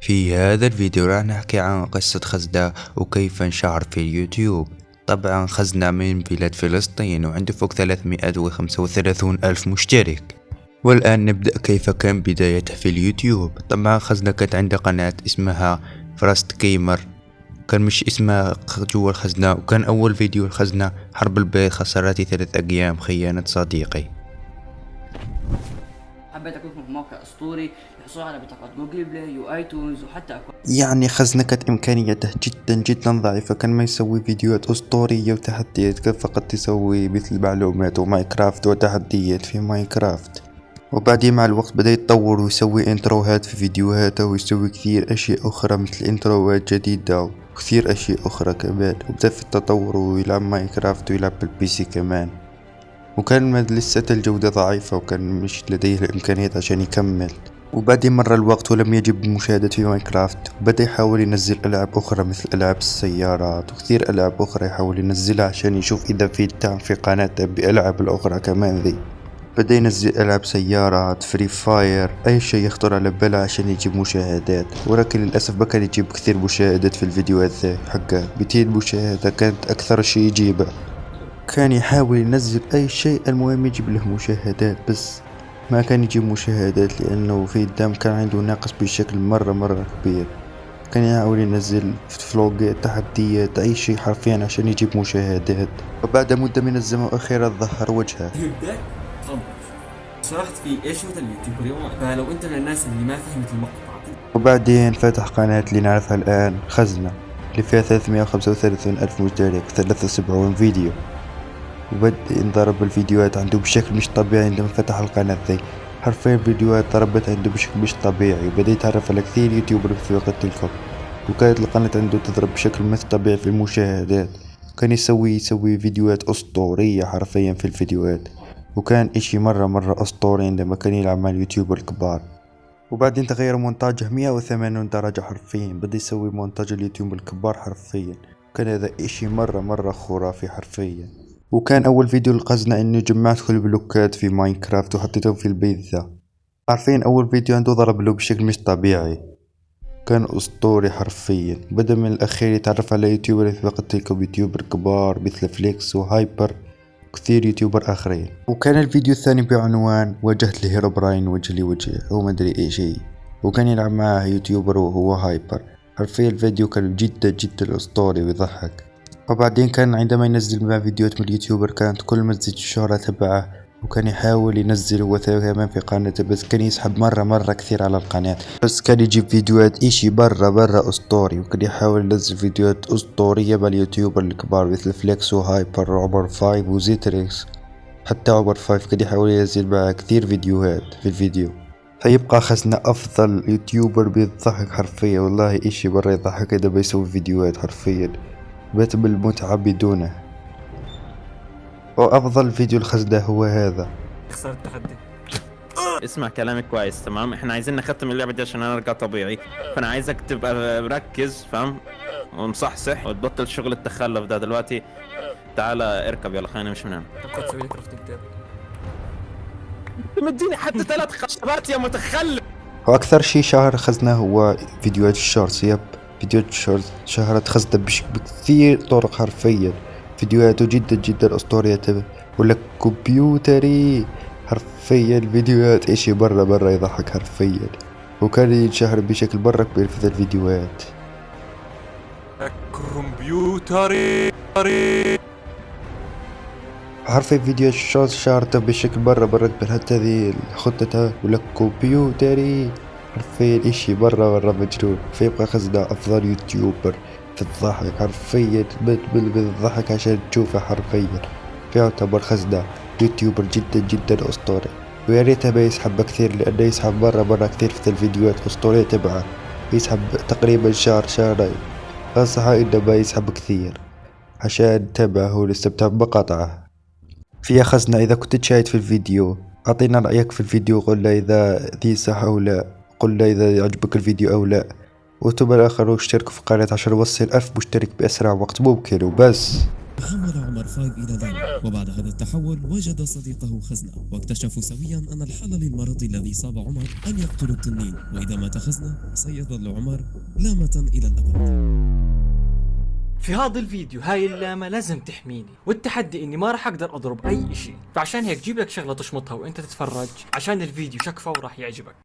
في هذا الفيديو راح نحكي عن قصة خزنة وكيف انشهر في اليوتيوب. طبعا خزنة من بلاد فلسطين وعنده فوق 335 ألف مشترك. والآن نبدأ كيف كان بدايته في اليوتيوب. طبعا خزنة كانت عنده قناة اسمها فراست جيمر، كان مش اسمها جوا الخزنة، وكان أول فيديو الخزنة حرب البيض خسرتي 3 أيام خيانة صديقي. حبيت اكون في موقع اسطوري يحصل على بطاقات جوجل بلاي وايتونز وحتى يعني خزنة كانت إمكانياته جدا ضعيفة، كان ما يسوي فيديوهات أسطورية وتحديات، كان فقط يسوي مثل معلومات وماينكرافت وتحديات في ماينكرافت. وبعدين مع الوقت بدأ يتطور ويسوي انتروهات في فيديوهاته ويسوي كثير أشياء أخرى مثل انتروهات جديدة وكثير أشياء أخرى كمان، وبدأ في التطور ويلعب ماينكرافت ويلعب بالبي سي كمان. وكان لسه الجودة ضعيفة وكان مش لديه الإمكانيات عشان يكمل. وبعدين مر الوقت ولم يجب مشاهدة في ماينكرافت، بدأ يحاول ينزل ألعاب أخرى مثل ألعاب السيارات وكثير ألعاب أخرى يحاول ينزلها عشان يشوف إذا في دعم في قناته بألعاب الأخرى كمان ذي. بدأ ينزل ألعاب سيارات، فري فاير، أي شيء يخطر على باله عشان يجيب مشاهدات، ولكن للأسف ما كان يجيب كثير مشاهدات في الفيديوهات ذي حقه. 200 مشاهدة كانت أكثر شيء يجيبه. كان يحاول ينزل أي شيء المهم يجيب له مشاهدات، بس ما كان يجيب مشاهدات لأنه في الدعم كان عنده ناقص بشكل مرة كبير. كان يحاول ينزل فلوقات، تحديات، أي شيء حرفيا عشان يجيب مشاهدات. وبعد مدة من الزمن أخيرا ظهر وجهه. تفضل شرحت في ايش هو اليوتيوب اليوم، فلو انت من الناس اللي ما فهمت المقطع. وبعدين فتح قناة اللي نعرفها الآن خزنة، اللي فيها 335 ألف مشترك، 73 فيديو. وبدأ ينضرب الفيديوهات عنده بشكل مش طبيعي عندما فتح القناة ذي. حرفيا فيديوهات ضربت عنده بشكل مش طبيعي، وبدأ يتعرف على كثير يوتيوبر في وقت تلك. وكانت القناة عنده تضرب بشكل مش طبيعي في المشاهدات. كان يسوي فيديوهات أسطورية حرفيا في الفيديوهات، وكان اشي مرة أسطوري عندما كان يلعب مع اليوتيوبر الكبار. وبعدين تغير مونتاجه 180 درجة حرفيا، بدأ يسوي مونتاج اليوتيوبر الكبار حرفيا. كان هذا اشي مرة خرافي حرفيا. وكان أول فيديو للخزنة إنه جمعت كل البلوكات في ماينكرافت وحطيتهم في البيت ذا. عارفين أول فيديو عنده ضرب له بشكل مش طبيعي، كان أسطوري حرفيا. بدأ من الأخير يتعرف على يوتيوبر في وقت تلك، يوتيوبر كبار مثل فليكس وهايبر وكثير يوتيوبر آخرين. وكان الفيديو الثاني بعنوان وجهت لهيروبراين وجه لوجه أو مدري أي شيء، وكان يلعب معه يوتيوبر وهو هايبر. حرفيا الفيديو كان جدا أسطوري ويضحك. وبعدين كان عندما ينزل مع فيديوهات من اليوتيوبر كانت كل ما تزيد الشهرة تبعه، وكان يحاول ينزل هو كمان في قناته، بس كان يسحب مرة كثير على القناة. بس كان يجيب فيديوهات اشي برا أسطوري، وكان يحاول ينزل فيديوهات أسطورية مع اليوتيوبر الكبار مثل فليكس وهايبر وعمر 5 وزيتريكس. حتى عمر 5 كان يحاول ينزل معه كثير فيديوهات في الفيديو. فيبقى خزنة أفضل يوتيوبر بيضحك حرفيا، والله اشي برا يضحك إذا بيسوي فيديوهات حرفيا بات بالمتعة بدونه. وأفضل فيديو الخزنة هو هذا. خسرت التحدي. اسمع كلامي كويس، تمام؟ احنا عايزين نختم اللعبة دي عشان انا ارجع طبيعي، فانا عايزك تبقى مركز، فاهم؟ ومصحصح وتبطل شغل التخلف ده دلوقتي. تعالى اركب، يلا خلينا نمشي من هنا. كنت تسوي لي كرافتنج تيبل. مديني حتى 3 خشبات يا متخلف. وأكثر شي شهر خزنة هو فيديوهات الشورتس. فيديوهات الشورتس شهرت خزنة بكثير طرق حرفيا. فيديوهاته جدا أسطورية ولا كمبيوتري حرفيا. الفيديوهات اشي برا يضحك حرفيا، وكان ينشهر بشكل برا كبير في الفيديوهات. كمبيوتري حرفيا فيديو الشورتس شهرته بشكل برا كبير، حتى ذي خطتها ولا كمبيوتري حرفيا اشي برا مجنون. فيبقى خزنة افضل يوتيوبر في الضحك حرفيا، بالضحك عشان تشوفه حرفيا. فيعتبر خزنة يوتيوبر جدا اسطوري، ويا ريته بيسحب كثير لانه يسحب برا كثير في الفيديوهات الاسطورية تبعه. يسحب تقريبا شهرين، انصحه انه ما يسحب كثير عشان تبعه والاستمتاع بمقاطعه. في خزنة إذا كنت تشاهد في الفيديو أعطينا رأيك في الفيديو، قل لنا إذا ذي صح أو لا، قل لنا إذا يعجبك الفيديو أو لا. وثم الآخر اشتركوا في القناة عشان نوصل 1000 مشترك بأسرع وقت ممكن. وبس. تحول عمر 5 إلى لاما، وبعد هذا التحول وجد صديقه خزنة، واكتشفوا سويا أن الحل للمرض الذي صاب عمر أن يقتلوا التنين، وإذا مات خزنة سيظل عمر لامة إلى الأبد. في هذا الفيديو هاي اللامة لازم تحميني، والتحدي اني ما راح اقدر اضرب اي اشي، فعشان هيك جيب لك شغلة تشمطها وانت تتفرج عشان الفيديو شكفى وراح يعجبك.